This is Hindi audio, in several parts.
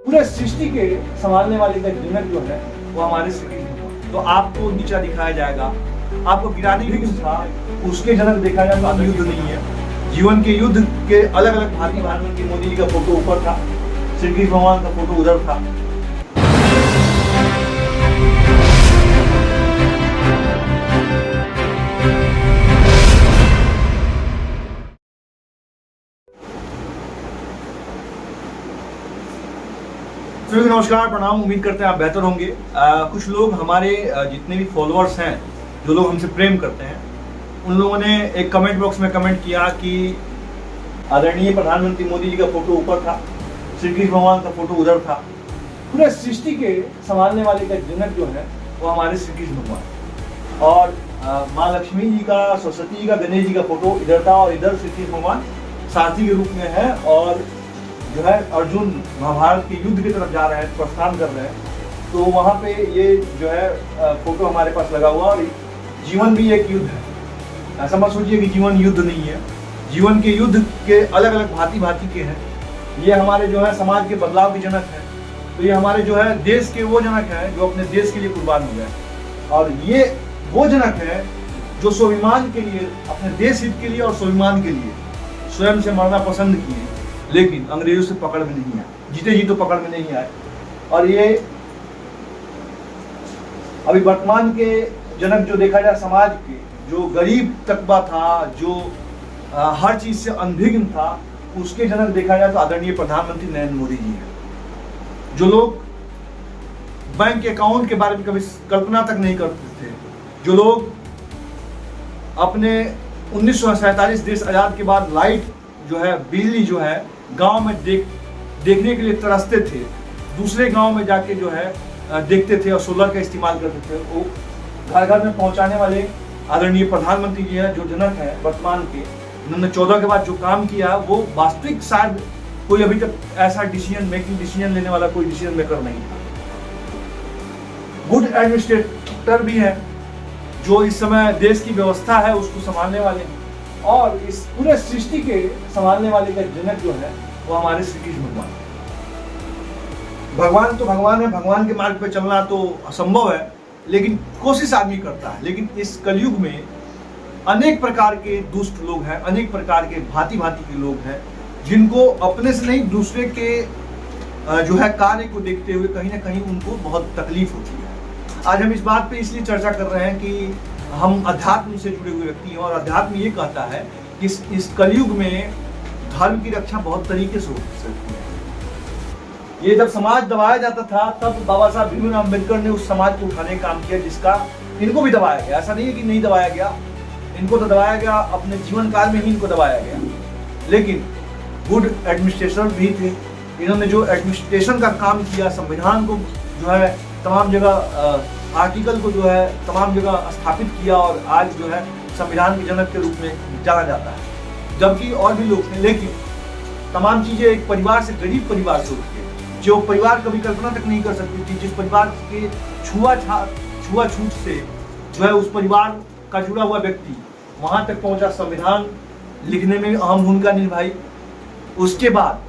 पूरे सृष्टि के संभालने वाले का जनक जो है वो हमारे श्री कृष्ण। तो आपको नीचा दिखाया जाएगा, आपको गिराने भी था, उसके जनक देखा जाए तो युद्ध नहीं है। जीवन के युद्ध के अलग अलग भांति प्रधानमंत्री मोदी जी का फोटो ऊपर था, श्री कृष्ण भगवान का फोटो उधर था। सभी को नमस्कार, प्रणाम। उम्मीद करते हैं आप बेहतर होंगे। कुछ लोग हमारे जितने भी फॉलोअर्स हैं, जो लोग हमसे प्रेम करते हैं, उन लोगों ने एक कमेंट बॉक्स में कमेंट किया कि आदरणीय प्रधानमंत्री मोदी जी का फोटो ऊपर था, श्री कृष्ण भगवान का फोटो उधर था। पूरे सृष्टि के संभालने वाले का जनक जो है वो हमारे श्री कृष्ण भगवान, और माँ लक्ष्मी जी का, सरस्वती जी का, गणेश जी का फोटो इधर था, और इधर श्री कृष्ण भगवान सारथी के रूप में है, और जो है अर्जुन महाभारत के युद्ध की तरफ जा रहे हैं, प्रस्थान कर रहे हैं। तो वहाँ पे ये जो है फोटो हमारे पास लगा हुआ। और जीवन भी एक युद्ध है, ऐसा मत सोचिए कि जीवन युद्ध नहीं है। जीवन के युद्ध के अलग अलग भांति के हैं। ये हमारे जो है समाज के बदलाव के जनक हैं, तो ये हमारे जो है देश के वो जनक हैं जो अपने देश के लिए कुर्बान हो गए, और ये वो जनक है जो स्वाभिमान के लिए, अपने देश हित के लिए और स्वाभिमान के लिए स्वयं से मरना पसंद किए, लेकिन अंग्रेजों से पकड़ में नहीं आए, जीते जी तो पकड़ में नहीं आए। और ये अभी वर्तमान के जनक जो देखा जाए, समाज के जो गरीब तबका था, जो हर चीज से अनभिज्ञ था, उसके जनक देखा जाए तो आदरणीय प्रधानमंत्री नरेंद्र मोदी जी हैं। जो लोग बैंक अकाउंट के बारे में कभी कल्पना तक नहीं करते थे, जो लोग अपने 1947 देश आजाद के बाद लाइट जो है, बिजली जो है गांव में देखने के लिए तरसते थे, दूसरे गांव में जाके जो है देखते थे और सोलर का इस्तेमाल करते थे, वो घर घर में पहुंचाने वाले आदरणीय प्रधानमंत्री जी हैं, जो जनक हैं वर्तमान के। उन्होंने 14 के बाद जो काम किया वो वास्तविक, शायद कोई अभी तक ऐसा डिसीजन लेने वाला कोई डिसीजन मेकर नहीं था। गुड एडमिनिस्ट्रेटर भी है, जो इस समय देश की व्यवस्था है उसको संभालने वाले हैं, और इस पूरे सृष्टि के संभालने वाले का जनक जो है वो हमारे श्री कृष्ण भगवान। भगवान तो भगवान है, भगवान के मार्ग पे चलना तो असंभव है, लेकिन कोशिश आदमी करता है। लेकिन इस कलयुग में अनेक प्रकार के दुष्ट लोग हैं, अनेक प्रकार के भांति के लोग हैं, जिनको अपने से नहीं दूसरे के जो है कार्य को देखते हुए कहीं ना कहीं उनको बहुत तकलीफ होती है। आज हम इस बात पे इसलिए चर्चा कर रहे हैं कि हम अध्यात्म से जुड़े हुए व्यक्ति हैं, और अध्यात्म ये कहता है कि इस कलयुग में धर्म की रक्षा बहुत तरीके से हो सकती है। ये जब समाज दबाया जाता था, तब बाबा साहब भीमराव अम्बेडकर ने उस समाज को उठाने का काम किया, जिसका इनको भी दबाया गया। ऐसा नहीं है कि नहीं दबाया गया, इनको तो दबाया गया, अपने जीवन काल में ही इनको दबाया गया। लेकिन गुड एडमिनिस्ट्रेशन भी थे, इन्होंने जो एडमिनिस्ट्रेशन का काम किया, संविधान को जो है तमाम जगह, आर्टिकल को जो है तमाम जगह स्थापित किया, और आज जो है संविधान के जनक के रूप में जाना जाता है। जबकि और भी लोग थे, लेकिन तमाम चीजें एक परिवार से, गरीब परिवार से उठे, जो परिवार कभी कल्पना तक नहीं कर सकती थी, जिस परिवार के छुआछूत से जो है उस परिवार का जुड़ा हुआ व्यक्ति वहां तक पहुंचा, संविधान लिखने में अहम भूमिका निभाई। उसके बाद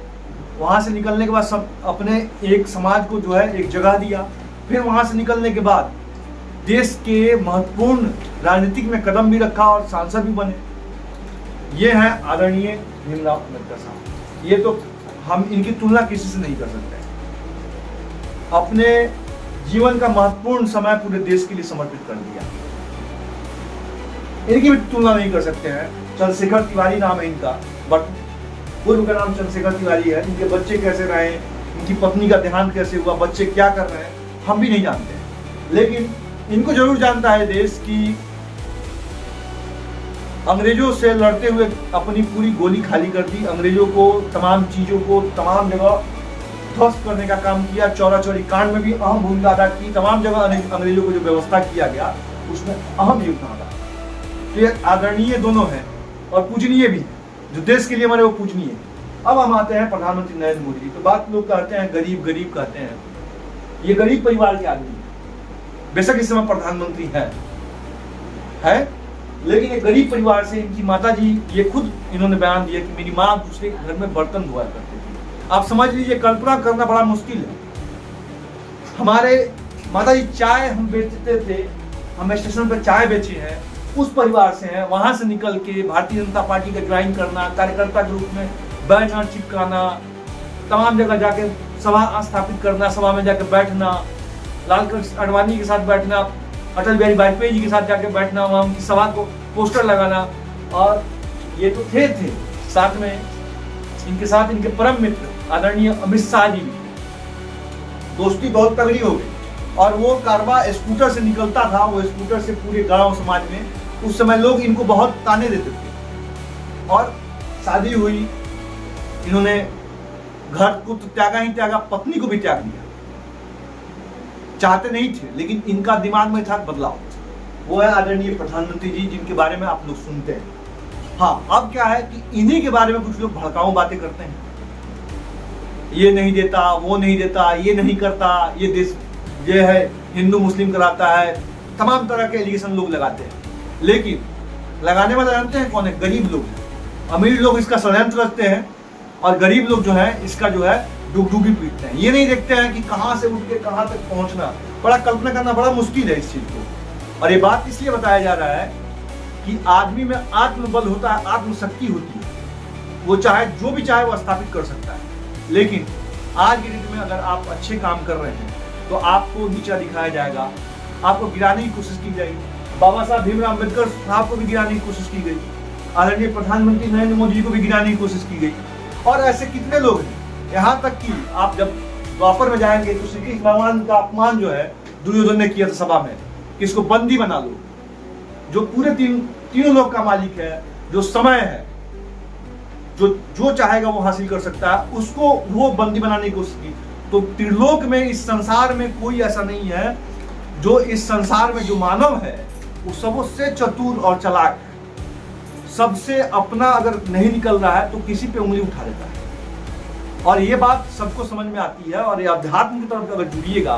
वहां से निकलने के बाद सब अपने एक समाज को जो है एक जगह दिया। फिर वहां से निकलने के बाद देश के महत्वपूर्ण राजनीतिक में कदम भी रखा और सांसद भी बने। ये हैं आदरणीय भीमराव अम्बेडकर साहब। ये तो हम इनकी तुलना किसी से नहीं कर सकते। अपने जीवन का महत्वपूर्ण समय पूरे देश के लिए समर्पित कर दिया, इनकी भी तुलना नहीं कर सकते हैं। चंद्रशेखर तिवारी नाम है इनका, बट पूर्व का नाम चंद्रशेखर तिवारी है। इनके बच्चे कैसे रहे, इनकी पत्नी का देहांत कैसे हुआ, बच्चे क्या कर रहे हैं, हम भी नहीं जानते हैं। लेकिन इनको जरूर जानता है देश की अंग्रेजों से लड़ते हुए अपनी पूरी गोली खाली कर दी, अंग्रेजों को, तमाम चीजों को तमाम जगह ध्वस्त करने का काम किया। चौरा चौरी कांड में भी अहम भूमिका अदा की। तमाम जगह अंग्रेजों को जो व्यवस्था किया गया उसमें अहम योगदान अदा। तो ये आदरणीय दोनों हैं और पूजनीय भी हैं, जो देश के लिए हमारे वो पूजनीय है। अब हम आते हैं प्रधानमंत्री नरेंद्र मोदी जी। तो बात लोग कहते हैं गरीब गरीब कहते हैं, ये गरीब परिवार के आदमी है। बेशक इस समय प्रधानमंत्री है, लेकिन एक गरीब परिवार से इनकी माता जी, ये खुद इन्होंने बयान दिया कि मेरी माँ दूसरे घर में बर्तन धोया करती थी, आप समझ लीजिए, कल्पना करना बड़ा मुश्किल है। हमारे माता जी चाय हम बेचते थे, हम स्टेशन पर चाय बेचे हैं, उस परिवार से हैं। वहां से निकल के भारतीय जनता पार्टी का ज्वाइन करना, कार्यकर्ता के रूप में बैनर चिपकाना, तमाम जगह जाके सभा स्थापित करना, सभा में जाके बैठना, लालकृष्ण आडवाणी के साथ बैठना, अटल बिहारी वाजपेयी जी के साथ जाके बैठना, वहां उनकी सभा को पोस्टर लगाना। और ये तो थे साथ में इनके साथ इनके परम मित्र आदरणीय अमित शाह जी भी, दोस्ती बहुत तगड़ी हो गई। और वो कारवा स्कूटर से निकलता था, वो स्कूटर से पूरे गांव समाज में उस समय लोग इनको बहुत ताने देते थे। और शादी हुई, इन्होंने घर को तो त्यागा ही त्यागा, पत्नी को भी त्याग दिया। चाहते नहीं थे, लेकिन इनका दिमाग में था बदलाव। वो है आदरणीय प्रधानमंत्री जी, जिनके बारे में आप लोग सुनते हैं। हाँ, अब क्या है कि इन्हीं के बारे में कुछ लोग भड़काऊ बातें करते हैं, ये नहीं देता, वो नहीं देता, ये नहीं करता, ये देश ये है हिंदू मुस्लिम कराता है, तमाम तरह के एलिगेशन लोग लगाते हैं। लेकिन लगाने वाले जानते हैं कौन है? गरीब लोग हैं। अमीर लोग इसका षड्यंत्र रचते हैं और गरीब लोग जो है इसका जो है डुगडुगी पीटते हैं। ये नहीं देखते हैं कि कहाँ से उठ के कहाँ तक पहुंचना, बड़ा कल्पना करना बड़ा मुश्किल है इस चीज को। और ये बात इसलिए बताया जा रहा है कि आदमी में आत्मबल होता है, आत्मशक्ति होती है, वो चाहे जो भी चाहे वो स्थापित कर सकता है। लेकिन आज की डेट में अगर आप अच्छे काम कर रहे हैं तो आपको नीचा दिखाया जाएगा, आपको गिराने की कोशिश की जाएगी। बाबा साहब भीमराव अम्बेडकर साहब को भी गिराने की कोशिश की गई, आदरणीय प्रधानमंत्री नरेंद्र मोदी जी को भी गिराने की कोशिश की गई। और ऐसे कितने लोग हैं, यहाँ तक कि आप जब द्वापर में जाएंगे तो श्री कृष्ण भगवान का अपमान जो है दुर्योधन ने किया था सभा में, कि इसको बंदी बना लो। जो पूरे तीनों लोग का मालिक है, जो समय है, जो चाहेगा वो हासिल कर सकता है, उसको वो बंदी बनाने की कोशिश की। तो त्रिलोक में, इस संसार में कोई ऐसा नहीं है जो इस संसार में जो मानव है वो सबसे चतुर और चालाक है। सबसे अपना अगर नहीं निकल रहा है तो किसी पे उंगली उठा देता है। और ये बात सबको समझ में आती है। और ये अध्यात्म की तरफ अगर जुड़िएगा,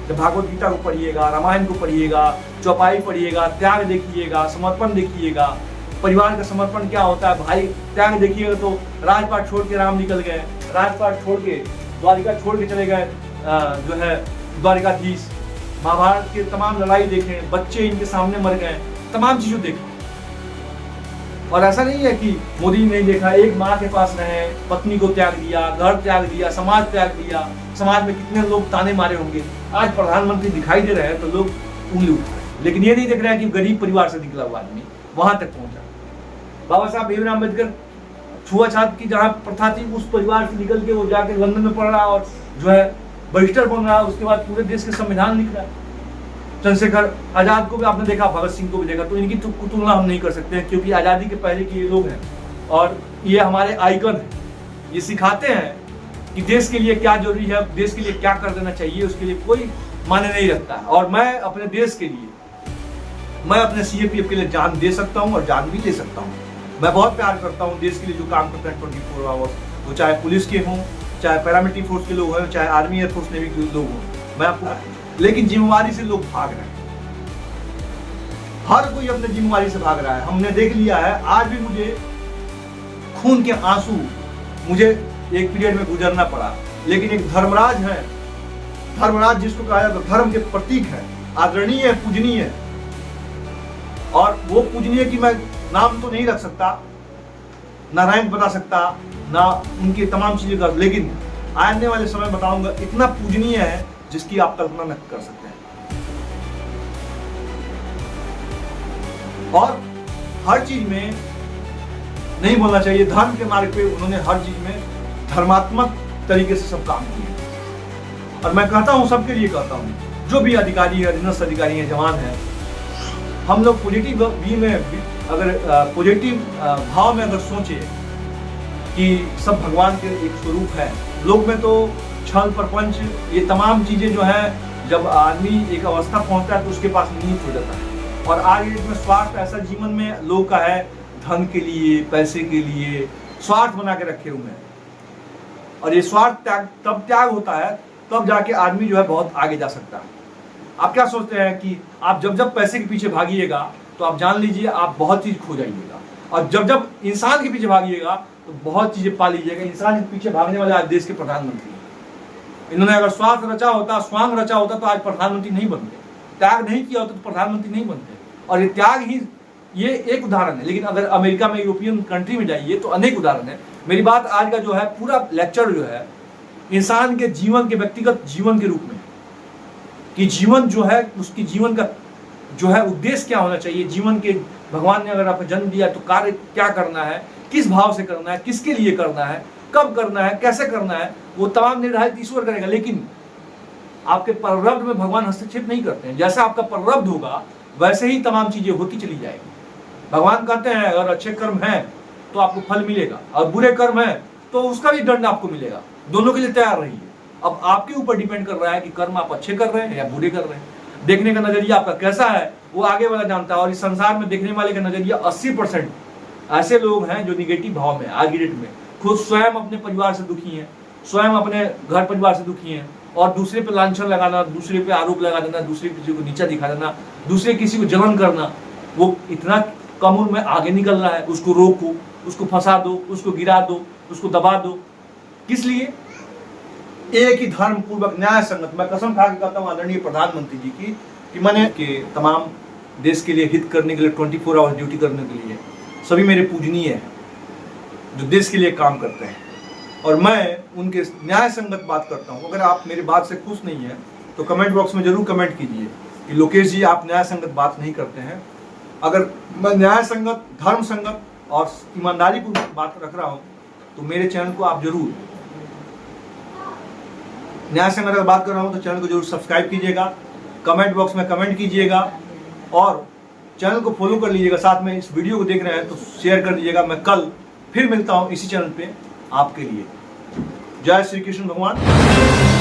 जब भागवत गीता को पढ़िएगा, रामायण को पढ़िएगा, चौपाई पढ़िएगा, त्याग देखिएगा, समर्पण देखिएगा, परिवार का समर्पण क्या होता है, भाई त्याग देखिएगा। तो राजपाट छोड़ के राम निकल गए, राजपाट छोड़ के द्वारिका छोड़ के चले गए जो है द्वारिकाधीश। महाभारत के तमाम लड़ाई देखें, बच्चे इनके सामने मर गए, तमाम चीजों देखें। और ऐसा नहीं है कि मोदी ने नहीं देखा, एक माँ के पास रहे, पत्नी को त्याग दिया, घर त्याग दिया, समाज त्याग दिया, समाज में कितने लोग ताने मारे होंगे। आज प्रधानमंत्री दिखाई दे रहे हैं तो लोग उंगली उठा रहे हैं, लेकिन ये नहीं देख रहे हैं कि गरीब परिवार से निकला हुआ आदमी वहां तक पहुंचा। बाबा साहब भीमराव अम्बेडकर छुआछूत की जहाँ प्रथा थी, उस परिवार से निकल के वो जाके लंदन में पढ़ रहा और जो है बैरिस्टर बन रहा। उसके बाद पूरे देश के संविधान लिख रहा। चंद्रशेखर आजाद को भी आपने देखा, भगत सिंह को भी देखा। तो इनकी तुलना हम नहीं कर सकते हैं, क्योंकि आज़ादी के पहले के ये लोग हैं और ये हमारे आइकन हैं। ये सिखाते हैं कि देश के लिए क्या जरूरी है, देश के लिए क्या कर देना चाहिए, उसके लिए कोई मायने नहीं रखता है। और मैं अपने देश के लिए, मैं अपने CAPF के लिए जान दे सकता हूँ और जान भी ले सकता हूँ। मैं बहुत प्यार करता हूँ देश के लिए जो काम करते हैं 24 आवर्स, वो चाहे पुलिस के हों, चाहे पैरामिलिट्री फोर्स के लोग हों, चाहे आर्मी एयरफोर्स नेवी के लोग हों। मैं आपको, लेकिन जिम्मेवारी से लोग भाग रहे हैं, हर कोई अपने जिम्मेवारी से भाग रहा है। हमने देख लिया है, आज भी मुझे खून के आंसू मुझे एक पीरियड में गुजरना पड़ा, लेकिन एक धर्मराज है, धर्मराज जिसको कहा जाता है धर्म के प्रतीक है, आदरणीय है, पूजनीय है। और वो पूजनीय की मैं नाम तो नहीं रख सकता, ना रैंक बता सकता, ना उनकी तमाम चीजें कर, लेकिन आने वाले समय बताऊंगा इतना पूजनीय है जिसकी आप कल्पना न कर सकते हैं। और हर चीज में नहीं बोलना चाहिए, धर्म के मार्ग पे उन्होंने हर चीज में धर्मात्मक तरीके से सब काम किए। और मैं कहता हूं, सबके लिए कहता हूं, जो भी अधिकारी है, अधीनस्थ अधिकारी है, जवान है, हम लोग पॉजिटिव वे में, अगर पॉजिटिव भाव में अगर सोचे कि सब भगवान के एक स्वरूप है। लोग में तो छल प्रपंच, ये तमाम चीजें जो है, जब आदमी एक अवस्था पहुंचता है तो उसके पास नीत हो जाता है। और आज में स्वार्थ ऐसा जीवन में लोग का है, धन के लिए, पैसे के लिए स्वार्थ बना के रखे हुए हैं। और ये स्वार्थ तब त्याग होता है, तब जाके आदमी जो है बहुत आगे जा सकता है। आप क्या सोचते हैं कि आप जब पैसे के पीछे भागिएगा तो आप जान लीजिए आप बहुत चीज खो जाइएगा, और जब इंसान के पीछे भागिएगा तो बहुत चीजें पा लीजिएगा। इंसान के पीछे भागने वाले आज देश के प्रधानमंत्री हैं। इन्होंने अगर स्वार्थ रचा होता, स्वांग रचा होता तो आज प्रधानमंत्री नहीं बनते। त्याग नहीं किया होता तो प्रधानमंत्री नहीं बनते। और ये त्याग ही, ये एक उदाहरण है, लेकिन अगर अमेरिका में, यूरोपियन कंट्री में जाइए तो अनेक उदाहरण है। मेरी बात आज का जो है पूरा लेक्चर जो है इंसान के जीवन के, व्यक्तिगत जीवन के रूप में, कि जीवन जो है उसकी जीवन का जो है उद्देश्य क्या होना चाहिए, जीवन के, भगवान ने अगर आपको जन्म दिया तो कार्य क्या करना है, किस भाव से करना है, किसके लिए करना है, कब करना है, कैसे करना है, वो तमाम निर्धारित ईश्वर करेगा। लेकिन आपके प्रारब्ध में भगवान हस्तक्षेप नहीं करते हैं। जैसा आपका प्रारब्ध होगा वैसे ही तमाम चीजें होती चली जाएगी। भगवान कहते हैं अगर अच्छे कर्म हैं तो आपको फल मिलेगा, और बुरे कर्म है तो उसका भी दंड आपको मिलेगा। दोनों के लिए तैयार रहिए। अब आपके ऊपर डिपेंड कर रहा है कि कर्म आप अच्छे कर रहे हैं या बुरे कर रहे हैं। देखने का नजरिया आपका कैसा है वो आगे वाला जानता है। और इस संसार में देखने वाले का नजरिया 80% ऐसे लोग हैं जो निगेटिव भाव में, आज की डेट में खुद स्वयं अपने परिवार से दुखी हैं, स्वयं अपने घर परिवार से दुखी हैं, और दूसरे पे लांछन लगाना, दूसरे पे आरोप लगा देना, दूसरे किसी को नीचा दिखा देना, दूसरे किसी को जलन करना, वो इतना कम उम्र में आगे निकल रहा है। उसको रोको, उसको फंसा दो, उसको गिरा दो, उसको दबा दो। किस लिए? एक ही धर्म पूर्वक न्याय संगत, मैं कसम खा के कहता हूँ आदरणीय प्रधानमंत्री जी की, कि मैंने के तमाम देश के लिए हित करने के लिए 24 आवर्स ड्यूटी करने के लिए सभी मेरे पूजनीय हैं जो देश के लिए काम करते हैं, और मैं उनके न्याय संगत बात करता हूँ। अगर आप मेरी बात से खुश नहीं है तो कमेंट बॉक्स में जरूर कमेंट कीजिए कि लोकेश जी आप न्याय संगत बात नहीं करते हैं। अगर मैं न्याय संगत, धर्म संगत और ईमानदारी पूर्वक बात रख रहा हूँ तो मेरे चैनल को आप जरूर, न्याय संगत अगर बात कर रहा हूँ तो चैनल को जरूर सब्सक्राइब कीजिएगा, कमेंट बॉक्स में कमेंट कीजिएगा और चैनल को फॉलो कर लीजिएगा। साथ में इस वीडियो को देख रहे हैं तो शेयर कर दीजिएगा। मैं कल फिर मिलता हूँ इसी चैनल पे आपके लिए। जय श्री कृष्ण भगवान।